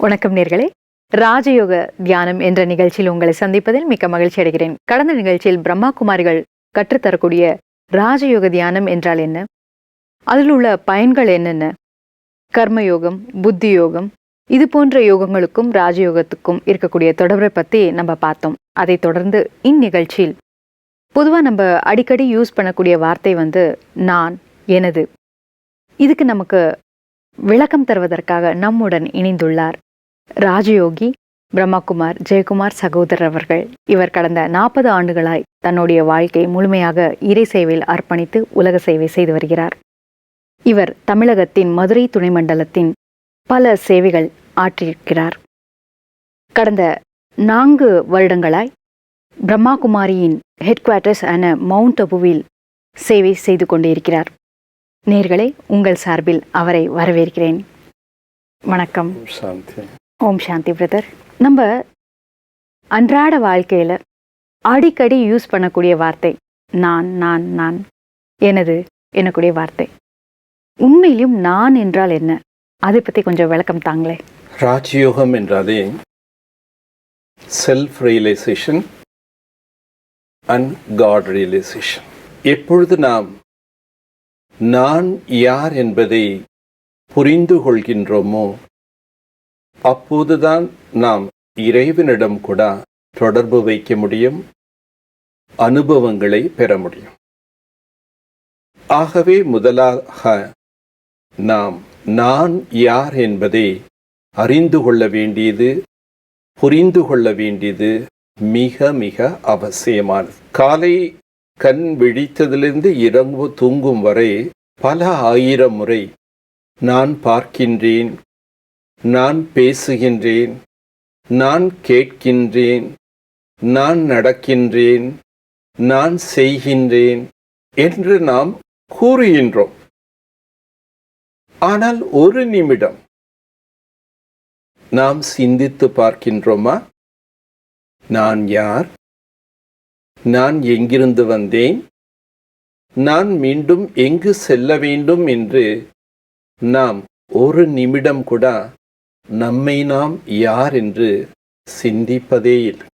வணக்கம் நேர்களே. ராஜயோக தியானம் என்ற நிகழ்ச்சியில் உங்களை சந்திப்பதில் மிக்க மகிழ்ச்சி அடைகிறேன். கடந்த நிகழ்ச்சியில் பிரம்மா குமாரிகள் கற்றுத்தரக்கூடிய ராஜயோக தியானம் என்றால் என்ன, அதில் உள்ள பயன்கள் என்னென்ன, கர்மயோகம், புத்தி யோகம், இது போன்ற யோகங்களுக்கும் ராஜயோகத்துக்கும் இருக்கக்கூடிய தொடர்பை பற்றி நம்ம பார்த்தோம். அதை தொடர்ந்து இந்நிகழ்ச்சியில் பொதுவாக நம்ம அடிக்கடி யூஸ் பண்ணக்கூடிய வார்த்தை நான், எனது. இதுக்கு நமக்கு விளக்கம் தருவதற்காக நம்முடன் இணைந்துள்ளார் ராஜயோகி பிரம்மாகுமார் ஜெயக்குமார் சகோதரர் அவர்கள். இவர் கடந்த 40 ஆண்டுகளாய் தன்னுடைய வாழ்க்கை முழுமையாக இறை சேவையில் அர்ப்பணித்து உலக சேவை செய்து வருகிறார். இவர் தமிழகத்தின் மதுரை துணை மண்டலத்தின் பல சேவைகள் ஆற்றியிருக்கிறார். கடந்த 4 வருடங்களாய் பிரம்மாகுமாரியின் ஹெட் குவார்ட்டர்ஸ் ஆன மவுண்ட் அபுவில் சேவை செய்து கொண்டிருக்கிறார். நேர்களே, உங்கள் சார்பில் அவரை வரவேற்கிறேன். வணக்கம். ஓம் சாந்தி பிரதர். நம்ம அன்றாட வாழ்க்கையில் அடிக்கடி யூஸ் பண்ணக்கூடிய வார்த்தை நான் நான் நான், எனது எனக்கூடிய வார்த்தை. உண்மையிலும் நான் என்றால் என்ன, அதை பற்றி கொஞ்சம் விளக்கம் தாங்களே. ராஜயோகம் என்றாலே self realisation and God realisation. எப்பொழுது நாம் நான் யார் என்பதை புரிந்து கொள்கின்றோமோ அப்போதுதான் நாம் இறைவனிடம் கூட தொடர்பு வைக்க முடியும், அனுபவங்களை பெற முடியும். ஆகவே முதலாக நாம் நான் யார் என்பதை அறிந்து கொள்ள வேண்டியது, புரிந்து கொள்ள வேண்டியது மிக மிக அவசியமானது. காலை கண் விழித்ததிலிருந்து இரவு தூங்கும் வரை பல 1000 முறை நான் பார்க்கின்றேன், நான் பேசுகின்றேன், நான் கேட்கின்றேன், நான் நடக்கின்றேன், நான் செய்கின்றேன் என்று நாம் கூறுகின்றோம். ஆனால் ஒரு நிமிடம் நாம் சிந்தித்து பார்க்கின்றோமா? நான் யார்? நான் எங்கிருந்து வந்தேன்? நான் மீண்டும் எங்கு செல்ல வேண்டும் என்று நாம் ஒரு நிமிடம் கூட நம்மை நாம் யார் என்று சிந்திப்பதே இல்லை.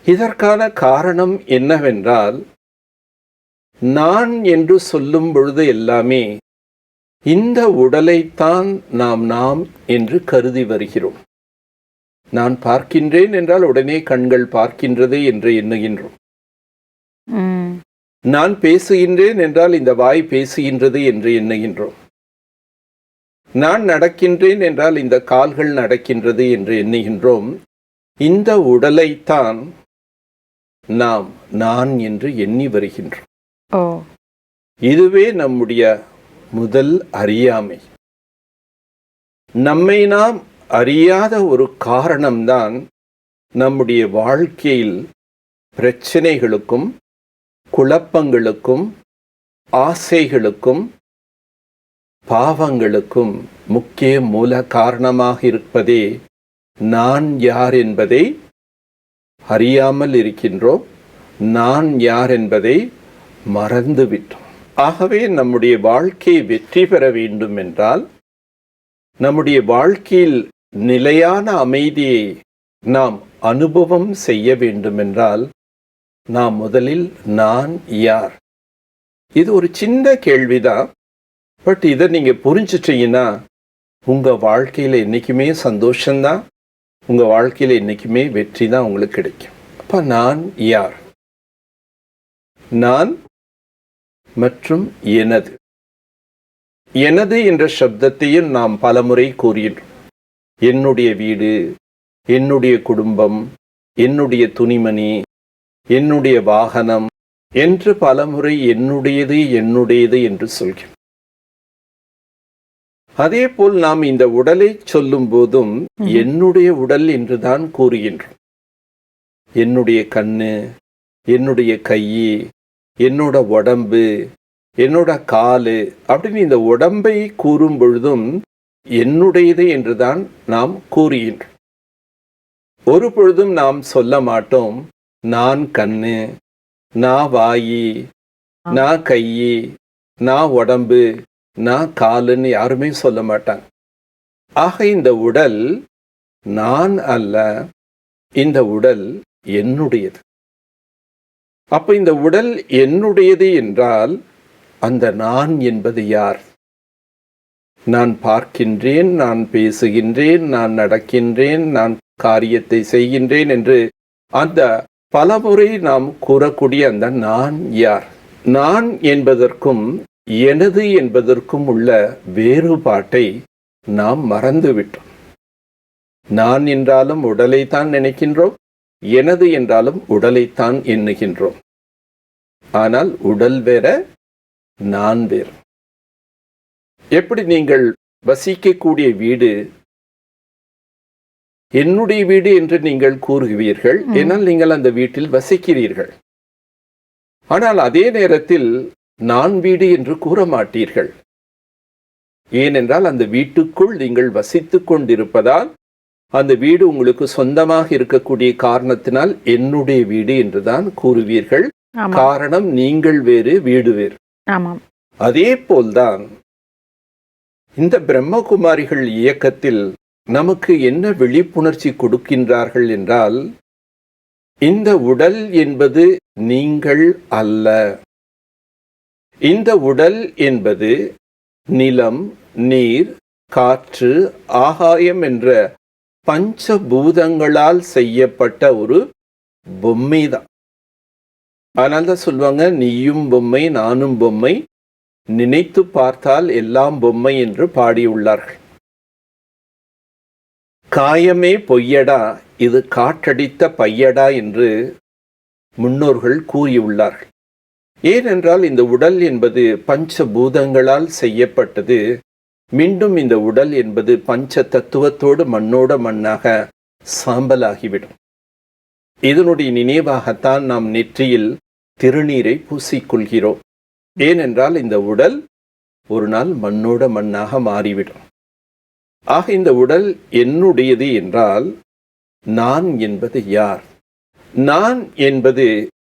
இதற்கான காரணம் என்னவென்றால், நான் என்று சொல்லும் பொழுது எல்லாமே இந்த உடலைத்தான் நாம் என்று கருதி வருகிறோம். நான் பார்க்கின்றேன் என்றால் உடனே கண்கள் பார்க்கின்றது என்று எண்ணுகின்றோம். நான் பேசுகின்றேன் என்றால் இந்த வாய் பேசுகின்றது என்று எண்ணுகின்றோம். நான் நடக்கின்றேன் என்றால் இந்த கால்கள் நடக்கின்றது என்று எண்ணுகின்றோம். இந்த உடலைத்தான் நான் என்று எண்ணி வருகின்றோம். இதுவே நம்முடைய முதல் அறியாமை. நம்மை நாம் அறியாத ஒரு காரணம்தான் நம்முடைய வாழ்க்கையில் பிரச்சனைகளுக்கும் குழப்பங்களுக்கும் ஆசைகளுக்கும் பாவங்களுக்கும் முக்கிய மூல காரணமாக இருப்பதே நான் யார் என்பதை அறியாமல் இருக்கின்றோம். நான் யார் என்பதை மறந்துவிட்டோம். ஆகவே நம்முடைய வாழ்க்கை வெற்றி பெற வேண்டும் என்றால், நம்முடைய வாழ்க்கையில் நிலையான அமைதியை நாம் அனுபவம் செய்ய வேண்டுமென்றால், நாம் முதலில் நான் யார்? இது ஒரு சின்ன கேள்விதான். பட் இதை நீங்க புரிஞ்சுட்டீங்கன்னா உங்க வாழ்க்கையில என்னைக்குமே சந்தோஷம்தான், உங்க வாழ்க்கையில என்னைக்குமே வெற்றி தான் உங்களுக்கு கிடைக்கும். அப்ப நான் யார்? நான் மற்றும் எனது. எனது என்ற சப்தத்தையும் நாம் பலமுறை கூறுகின்றோம். என்னுடைய வீடு, என்னுடைய குடும்பம், என்னுடைய துணிமணி, என்னுடைய வாகனம் என்று பலமுறை என்னுடையது என்னுடையது என்று சொல்கிறோம். அதே போல் நாம் இந்த உடலை சொல்லும் போதும் என்னுடைய உடல் என்றுதான் கூறுகின்றோம். என்னுடைய கண்ணு, என்னுடைய கை, என்னோட உடம்பு, என்னோட காலு அப்படின்னு இந்த உடம்பை கூறும் பொழுதும் என்னுடையது என்றுதான் நாம் கூறுகின்றோம். ஒரு பொழுதும் நாம் சொல்ல மாட்டோம் நான் கண்ணு, நான் வாயி, நான் கையி, நான் உடம்பு, நான் காலுன்னு யாருமே சொல்ல மாட்டாங்க. ஆக இந்த உடல் நான் அல்ல, இந்த உடல் என்னுடையது. அப்ப இந்த உடல் என்னுடையது என்றால் அந்த நான் என்பது யார்? நான் பார்க்கின்றேன், நான் பேசுகின்றேன், நான் நடக்கின்றேன், நான் காரியத்தை செய்கின்றேன் என்று அந்த பலமுறை நாம் கூறக்கூடிய அந்த நான் யார்? நான் என்பதற்கும் எனது என்பதற்கும் உள்ள வேறுபாட்டை நாம் மறந்துவிட்டோம். நான் என்றாலும் உடலைத்தான் நினைக்கின்றோம், எனது என்றாலும் உடலைத்தான் எண்ணுகின்றோம். ஆனால் உடல் வேற, நான் வேறு. எப்படி நீங்கள் வசிக்கக்கூடிய வீடு என்னுடைய வீடு என்று நீங்கள் கூறுவீர்கள், ஏனால் நீங்கள் அந்த வீட்டில் வசிக்கிறீர்கள். ஆனால் அதே நேரத்தில் நான் வீடு என்று கூற மாட்டீர்கள். ஏனென்றால் அந்த வீட்டுக்குள் நீங்கள் வசித்துக் கொண்டிருப்பதால் அந்த வீடு உங்களுக்கு சொந்தமாக இருக்கக்கூடிய காரணத்தினால் என்னுடைய வீடு என்றுதான் கூறுவீர்கள். காரணம் நீங்கள் வேறு, வீடு வேறு. அதே போல்தான் இந்த பிரம்மகுமாரிகள் இயக்கத்தில் நமக்கு என்ன விழிப்புணர்ச்சி கொடுக்கின்றார்கள் என்றால், இந்த உடல் என்பது நீங்கள் அல்ல. இந்த உடல் என்பது நிலம், நீர், காற்று, ஆகாயம் என்ற பஞ்சபூதங்களால் செய்யப்பட்ட ஒரு பொம்மைதான். அதனால்தான் சொல்லுவாங்க, நீயும் பொம்மை, நானும் பொம்மை, நினைத்து பார்த்தால் எல்லாம் பொம்மை என்று பாடியுள்ளார்கள். காயமே பொய்யடா, இது காற்றடித்த பையடா என்று முன்னோர்கள் கூறியுள்ளார்கள். ஏனென்றால் இந்த உடல் என்பது பஞ்சபூதங்களால் செய்யப்பட்டது. மீண்டும் இந்த உடல் என்பது பஞ்ச தத்துவத்தோடு மண்ணோட மண்ணாக சாம்பலாகிவிடும். இதனுடைய நினைவாகத்தான் நாம் நெற்றியில் திருநீரை பூசிக்கொள்கிறோம். ஏனென்றால் இந்த உடல் ஒரு நாள் மண்ணோட மண்ணாக மாறிவிடும். ஆக இந்த உடல் என்னுடையது என்றால் நான் என்பது யார்? நான் என்பது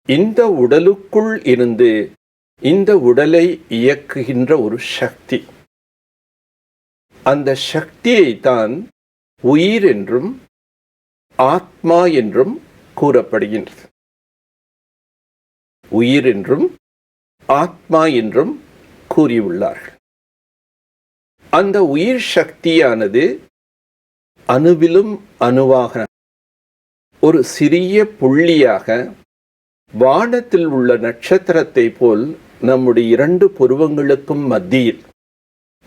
இந்த உடலுக்குள் இருந்து இந்த உடலை இயக்குகின்ற ஒரு சக்தி. அந்த சக்தியை தான் உயிர் என்றும் ஆத்மா என்றும் கூறப்படுகின்றது. உயிர் என்றும் ஆத்மா என்றும் கூறியுள்ளார்கள். அந்த உயிர் சக்தியானது அணுவிலும் அணுவாக ஒரு சிறிய புள்ளியாக வானத்தில் உள்ள நட்சத்திரத்தை போல் நம்முடைய இரண்டு புருவங்களுக்கும் மத்தியில்,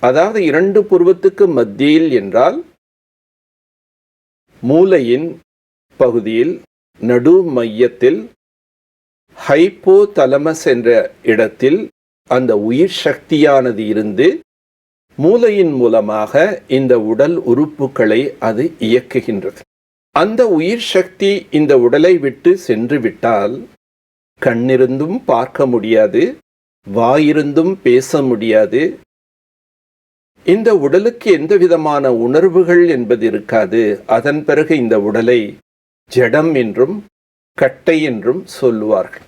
அதாவது இரண்டு புருவத்துக்கு மத்தியில் என்றால் மூளையின் பகுதியில் நடு மையத்தில் ஹைப்போதலமஸ் என்ற இடத்தில் அந்த உயிர் சக்தியானது இருந்து மூளையின் மூலமாக இந்த உடல் உறுப்புகளை அது இயக்குகின்றது. அந்த உயிர் சக்தி இந்த உடலை விட்டு சென்று விட்டால் கண்ணிருந்தும் பார்க்க முடியாது, வாயிருந்தும் பேச முடியாது, இந்த உடலுக்கு எந்த விதமான உணர்வுகள் என்பது இருக்காது. அதன் பிறகு இந்த உடலை ஜடம் என்றும் கட்டை என்றும் சொல்லுவார்கள்.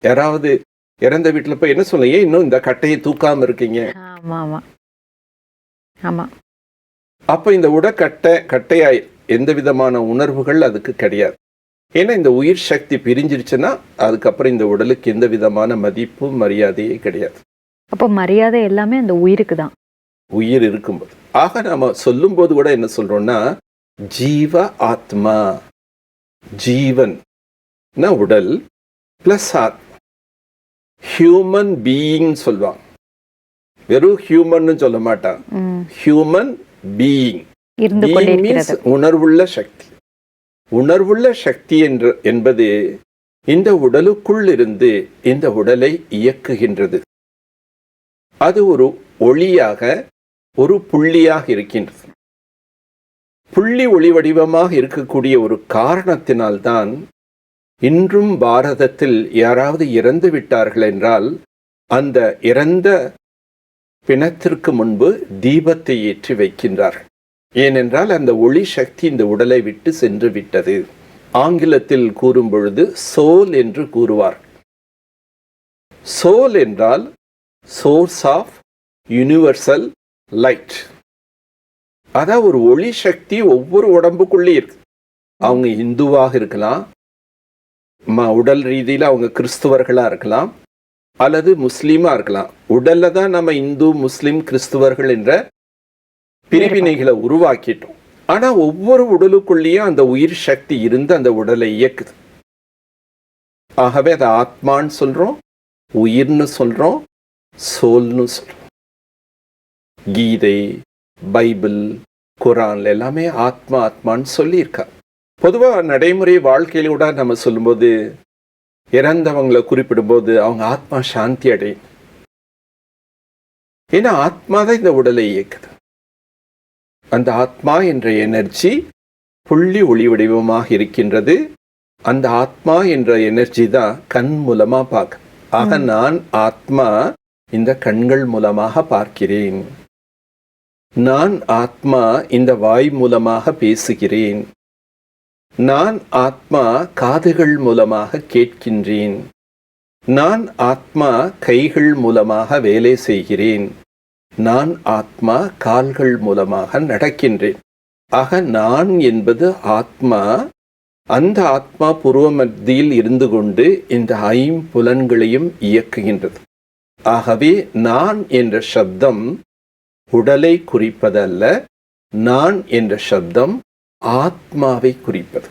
யாராவது இறந்த வீட்டுல போய் என்ன சொல்லுங்க, இன்னும் இந்த கட்டையை தூக்காம இருக்கீங்க. அப்ப இந்த கட்டையாய் எந்த விதமான உணர்வுகள் அதுக்கு கிடையாது. ஏன்னா இந்த உயிர் சக்தி பிரிஞ்சிருச்சுன்னா அதுக்கப்புறம் இந்த உடலுக்கு எந்த விதமான மதிப்பும் மரியாதையே கிடையாது. அப்ப மரியாதை எல்லாமே அந்த உயிருக்கு தான், உயிர் இருக்கும்போது. ஆக நாம சொல்லும் போது கூட என்ன சொல்றோம்னா, ஜீவ ஆத்மா, ஜீவன் உடல் பிளஸ் ஆத்மா, ஹியூமன் பீயிங் சொல்லுவாங்க. வெறும் ஹியூமன் சொல்ல மாட்டான், ஹியூமன் பீயிங். மீன்ஸ் உணர்வுள்ள சக்தி. உணர்வுள்ள சக்தி என்பது இந்த உடலுக்குள் இருந்து இந்த உடலை இயக்குகின்றது. அது ஒரு ஒளியாக, ஒரு புள்ளியாக இருக்கின்றது. புள்ளி ஒளி வடிவமாக இருக்கக்கூடிய ஒரு காரணத்தினால்தான் இன்றும் பாரதத்தில் யாராவது இறந்து விட்டார்கள் என்றால் அந்த இறந்த பிணத்திற்கு முன்பு தீபத்தை ஏற்றி வைக்கின்றார்கள். ஏனென்றால் அந்த ஒளி சக்தி இந்த உடலை விட்டு சென்று விட்டது. ஆங்கிலத்தில் கூறும் பொழுது சோல் என்று கூறுவார். சோல் என்றால் சோர்ஸ் ஆஃப் யூனிவர்சல் லைட். அதான் ஒரு ஒளி சக்தி ஒவ்வொரு உடம்புக்குள்ளேயும் இருக்கு. அவங்க இந்துவாக இருக்கலாம், உடல் ரீதியில அவங்க கிறிஸ்துவர்களா இருக்கலாம், அல்லது முஸ்லீமா இருக்கலாம். உடல்ல தான் நம்ம இந்து, முஸ்லிம், கிறிஸ்துவர்கள் என்ற பிரிவினைகளை உருவாக்கிட்டோம். ஆனா ஒவ்வொரு உடலுக்குள்ளேயும் அந்த உயிர் சக்தி இருந்து அந்த உடலை இயக்குது. ஆகவே அதை ஆத்மான்னு சொல்றோம், உயிர்னு சொல்றோம், சோல்னு சொல்றோம். கீதை, பைபிள், குரான்ல எல்லாமே ஆத்மா ஆத்மான்னு சொல்லியிருக்கா. பொதுவா நடைமுறை வாழ்க்கையில கூட நம்ம சொல்லும்போது, இறந்தவங்களை குறிப்பிடும்போது அவங்க ஆத்மா சாந்தி அடையும். ஏன்னா ஆத்மா தான் இந்த உடலை இயக்குது. அந்த ஆத்மா என்ற எனர்ஜி புள்ளி ஒளி வடிவமாக இருக்கின்றது. அந்த ஆத்மா என்ற எனர்ஜி தான் கண் மூலமா பார்க்க. ஆக நான் ஆத்மா இந்த கண்கள் மூலமாக பார்க்கிறேன். நான் ஆத்மா இந்த வாய் மூலமாக பேசுகிறேன். நான் ஆத்மா காதுகள் மூலமாக கேட்கின்றேன். நான் ஆத்மா கைகள் மூலமாக வேலை செய்கிறேன். நான் ஆத்மா கால்கள் மூலமாக நடக்கின்றேன். ஆக நான் என்பது ஆத்மா. அந்த ஆத்மா புருவ மத்தியில் இருந்து கொண்டு இந்த ஐம்புலன்களையும் இயக்குகின்றது. ஆகவே நான் என்ற சப்தம் உடலை குறிப்பதல்ல, நான் என்ற சப்தம் ஆத்மாவை குறிப்பது.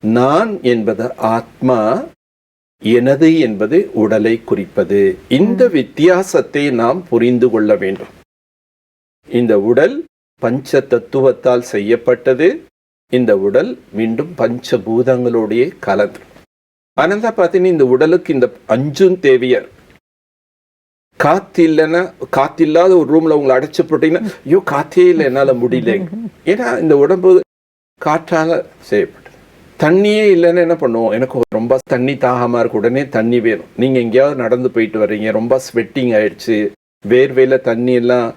நான் என்பது ஆத்மா, எனது என்பது உடலை குறிப்பது. இந்த வித்தியாசத்தை நாம் புரிந்து கொள்ள வேண்டும். இந்த உடல் பஞ்ச தத்துவத்தால் செய்யப்பட்டது. இந்த உடல் மீண்டும் பஞ்சபூதங்களுடைய கலந்து. அதனால பார்த்தீங்கன்னா இந்த உடலுக்கு இந்த அஞ்சும் தேவையார். காத்து இல்லைன்னா, காத்தில்லாத ஒரு ரூம்ல உங்களை அடைச்சு போட்டீங்கன்னா, ஐயோ காத்தே இல்லை, என்னால முடியல. ஏன்னா இந்த உடம்பு காற்றால செய்யப்பட்டது. தண்ணியே இல்லைன்னு என்ன பண்ணுவோம்? எனக்கு ரொம்ப தண்ணி தாகமா இருக்கு, உடனே தண்ணி வேணும். நீங்க எங்கேயாவது நடந்து போயிட்டு வர்றீங்க, ரொம்ப ஸ்வெட்டிங் ஆயிடுச்சு, வேர்வையில தண்ணி எல்லாம்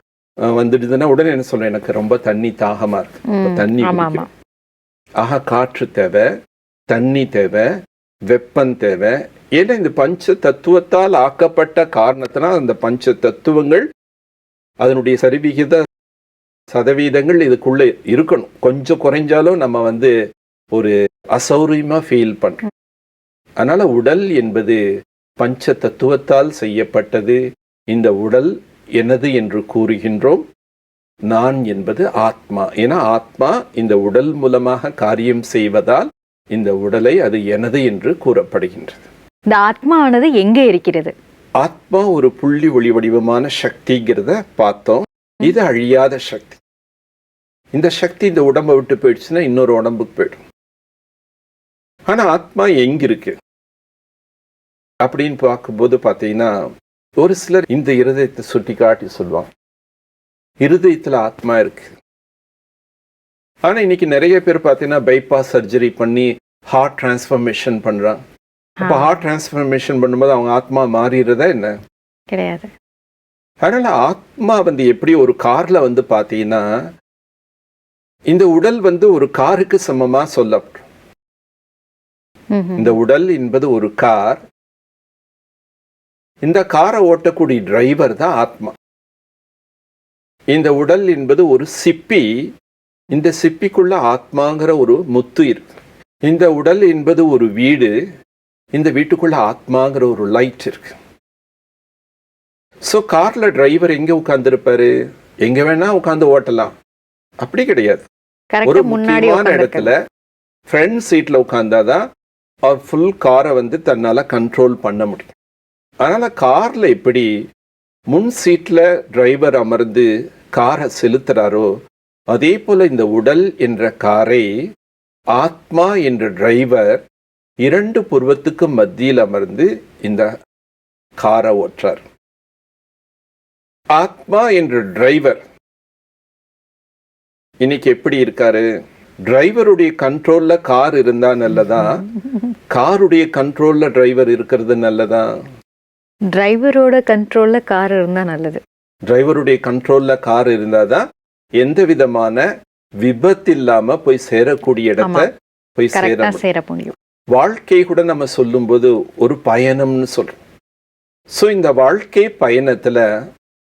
வந்துடுதுன்னா உடனே என்ன சொல்றேன்? எனக்கு ரொம்ப தண்ணி தாகமா இருக்கு, தண்ணி குடிக்கணும். ஆக காற்று தேவை, தண்ணி தேவை, வெப்பம் தேவை. ஏன்னா இந்த பஞ்ச தத்துவத்தால் ஆக்கப்பட்ட காரணத்தினால் அந்த பஞ்ச தத்துவங்கள் அதனுடைய சரிவிகித சதவீதங்கள் இதுக்குள்ள இருக்கணும். கொஞ்சம் குறைஞ்சாலும் நம்ம ஒரு அசௌரியமா ஃபீல் பண்றோம். அதனால உடல் என்பது பஞ்ச தத்துவத்தால் செய்யப்பட்டது. இந்த உடல் எனது என்று கூறுகின்றோம். நான் என்பது ஆத்மா. ஏன்னா ஆத்மா இந்த உடல் மூலமாக காரியம் செய்வதால் இந்த உடலை அது எனது என்று கூறப்படுகின்றது. இந்த ஆத்மானது எங்கே இருக்கிறது? ஆத்மா ஒரு புள்ளி ஒளி வடிவமான சக்திங்கிறத பார்த்தோம். இது அழியாத சக்தி. இந்த சக்தி இந்த உடம்பை விட்டு போயிடுச்சுன்னா இன்னொரு உடம்புக்கு போயிடும். ஆனா ஆத்மா எங்க இருக்கு அப்படின்னு பார்க்கும்போது பார்த்தீங்கன்னா, ஒரு சிலர் இந்த இருதயத்தை சுட்டி காட்டி சொல்லுவாங்க, இருதயத்துல ஆத்மா இருக்கு. ஆனா இன்னைக்கு நிறைய பேர் பார்த்தீங்கன்னா பைபாஸ் சர்ஜரி பண்ணி ஹார்ட் டிரான்ஸ்ஃபர்மேஷன் பண்றாங்க. அப்ப ஹார்ட் டிரான்ஸ்ஃபர்மேஷன் பண்ணும்போது அவங்க ஆத்மா மாறிடுறதா என்ன? கிடையாது. அதனால ஆத்மா எப்படி ஒரு கார்ல பார்த்தீங்கன்னா, இந்த உடல் ஒரு காருக்கு சமமா சொல்லப்படும். இந்த உடல் என்பது ஒரு கார். இந்த காரை ஓட்டக்கூடிய டிரைவர் தான் ஆத்மா. இந்த உடல் என்பது ஒரு சிப்பி. இந்த சிப்பிக்குள்ள ஆத்மாங்கிற ஒரு முத்து இருக்கு. இந்த உடல் என்பது ஒரு வீடு. இந்த வீட்டுக்குள்ள ஆத்மாங்கிற ஒரு லைட் இருக்கு. சோ கார்ல டிரைவர் எங்க உட்கார்ந்து இருப்பாரு? எங்க வேணா உட்கார்ந்து ஓட்டலாம். அப்படி கிடையாது. ஒரு முக்கியமான இடத்துல ஃப்ரண்ட் சீட்ல உட்கார்ந்தாதான் அவர் ஃபுல் காரை தன்னால கண்ட்ரோல் பண்ண முடியும். அதனால கார்ல எப்படி முன் சீட்ல டிரைவர் அமர்ந்து காரை செலுத்துறாரோ, அதே போல இந்த உடல் என்ற காரை ஆத்மா என்ற டிரைவர் இரண்டு புருவத்துக்கு மத்தியில் அமர்ந்து இந்த காரை ஓட்டுறார். ஆத்மா என்ற டிரைவர் இன்னைக்கு எப்படி இருக்காரு? டிரைவருடைய கண்ட்ரோல்ல கார் இருந்தா நல்லதா, காருடைய கண்ட்ரோல்ல டிரைவர் இருக்கிறது நல்லதா? டிரைவரோட கண்ட்ரோல்ல கார் இருந்தா நல்லது. டிரைவருடைய கண்ட்ரோல்ல கார் இருந்தாதான் எந்த விதமான விபத்து இல்லாம போய் சேரக்கூடிய இடத்தை போய் சேர முடியும். வாழ்க்கை கூட நம்ம சொல்லும்போது ஒரு பயணம்னு சொல்றோம். சோ இந்த வாழ்க்கை பயணத்துல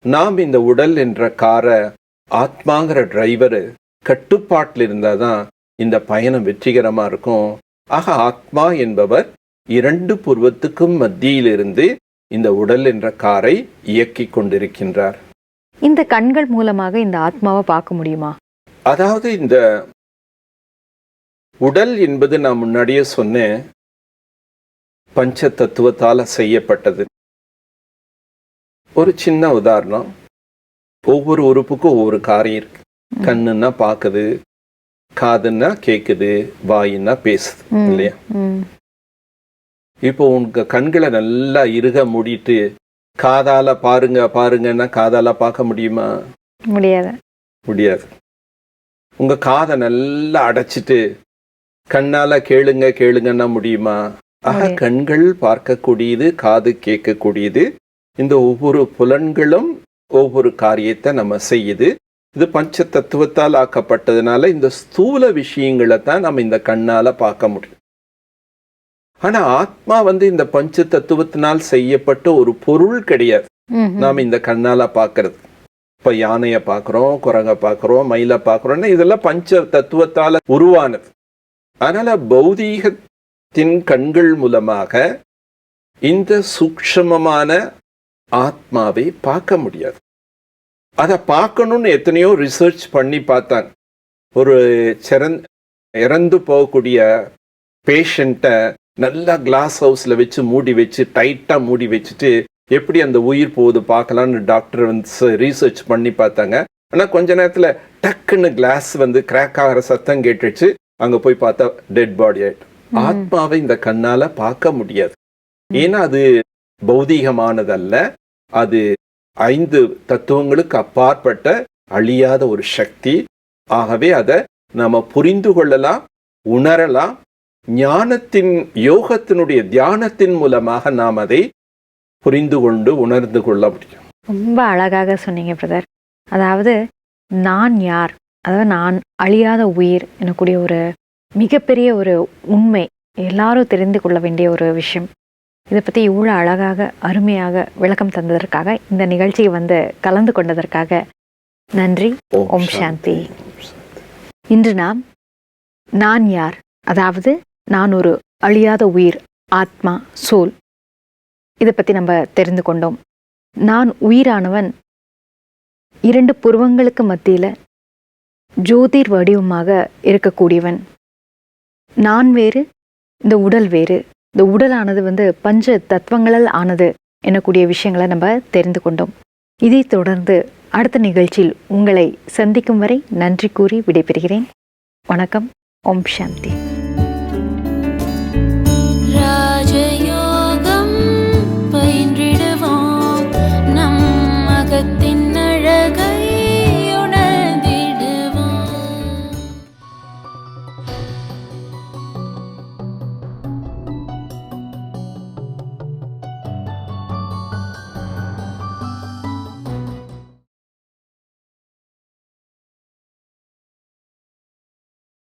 நாம் இந்த உடல் என்ற காரை ஆத்மாங்கிற டிரைவர் கட்டுப்பாட்டில் இருந்தால் தான் இந்த பயணம் வெற்றிகரமாக இருக்கும். ஆக ஆத்மா என்பவர் 2 புருவத்துக்கும் மத்தியிலிருந்து இந்த உடல் என்ற காரை இயக்கி கொண்டிருக்கின்றார். இந்த கண்கள் மூலமாக இந்த ஆத்மாவை பார்க்க முடியுமா? அதாவது இந்த உடல் என்பது நான் முன்னாடியே சொன்னேன், பஞ்ச தத்துவத்தால் செய்யப்பட்டது. ஒரு சின்ன உதாரணம், ஒவ்வொரு உறுப்புக்கும் ஒவ்வொரு காரியம் இருக்கு. கண்ணுன்னா பார்க்குது, காதுன்னா கேட்குது, வாயின்னா பேசுது இல்லையா? இப்போ உங்க கண்களை நல்லா இறுக மூடிட்டு காதால பாருங்க பாருங்கன்னா காதால பார்க்க முடியுமா? முடியாது. உங்க காதை நல்லா அடைச்சிட்டு கண்ணால கேளுங்க கேளுங்கன்னா முடியுமா? ஆக கண்கள் பார்க்கக்கூடியது, காது கேட்கக்கூடியது. இந்த ஒவ்வொரு புலன்களும் ஒவ்வொரு காரியத்தை நம்ம செய்யுது. இது பஞ்ச தத்துவத்தால் ஆக்கப்பட்டதுனால இந்த ஸ்தூல விஷயங்களை தான் நம்ம இந்த கண்ணால பார்க்க முடியும். ஆனா ஆத்மா இந்த பஞ்ச தத்துவத்தினால் செய்யப்பட்ட ஒரு பொருள் கிடையாது. நாம இந்த கண்ணால பார்க்கறது, இப்ப யானைய பார்க்கிறோம், குரங்க பார்க்கிறோம், மயில பார்க்கிறோம்னா இதெல்லாம் பஞ்ச தத்துவத்தால உருவானது. அதனால பௌதீகத்தின் கண்கள் மூலமாக இந்த சூக்ஷ்மமான ஆத்மாவை பார்க்க முடியாது. அதை பார்க்கணும்னு எத்தனையோ ரிசர்ச் பண்ணி பார்த்தாங்க. ஒரு இறந்து போகக்கூடிய பேஷண்ட்டை நல்லா கிளாஸ் ஹவுஸில் வச்சு மூடி வச்சு டைட்டாக மூடி வச்சுட்டு எப்படி அந்த உயிர் போகுது பார்க்கலான்னு டாக்டர் ரீசர்ச் பண்ணி பார்த்தாங்க. ஆனால் கொஞ்ச நேரத்தில் டக்குன்னு கிளாஸ் கிராக் ஆகிற சத்தம் கேட்டுச்சு. அங்கே போய் பார்த்தா டெட் பாடி ஆயிட்டு. ஆத்மாவை இந்த கண்ணால் பார்க்க முடியாது. ஏன்னா அது பௌதீகமானதல்ல, அது 5 தத்துவங்களுக்கு அப்பாற்பட்ட அழியாத ஒரு சக்தி. ஆகவே அதை நாம புரிந்து கொள்ளலாம், உணரலாம். ஞானத்தின் யோகத்தினுடைய தியானத்தின் மூலமாக நாம் அதை புரிந்து கொண்டு உணர்ந்து கொள்ள முடியும். ரொம்ப அழகாக சொன்னீங்க பிரதர். அதாவது நான் யார், அதாவது நான் அழியாத உயிர் எனக்கூடிய ஒரு மிகப்பெரிய ஒரு உண்மை, எல்லாரும் தெரிந்து கொள்ள வேண்டிய ஒரு விஷயம். இதை பற்றி இவ்வளோ அழகாக அருமையாக விளக்கம் தந்ததற்காக, இந்த நிகழ்ச்சியை கலந்து கொண்டதற்காக நன்றி. ஓம் சாந்தி. இன்று நான் யார், அதாவது நான் ஒரு அழியாத உயிர், ஆத்மா, சோல், இதை பற்றி நம்ம தெரிந்து கொண்டோம். நான் உயிரானவன் 2 புருவங்களுக்கு மத்தியில் ஜோதிர் வடிவமாக இருக்கக்கூடியவன். நான் வேறு, இந்த உடல் வேறு. இந்த உடலானது பஞ்ச தத்துவங்களால் ஆனது எனக்கூடிய விஷயங்களை நம்ம தெரிந்து கொண்டோம். இதை தொடர்ந்து அடுத்த நிகழ்ச்சியில் உங்களை சந்திக்கும் வரை நன்றி கூறி விடைபெறுகிறேன். வணக்கம். ஓம் சாந்தி.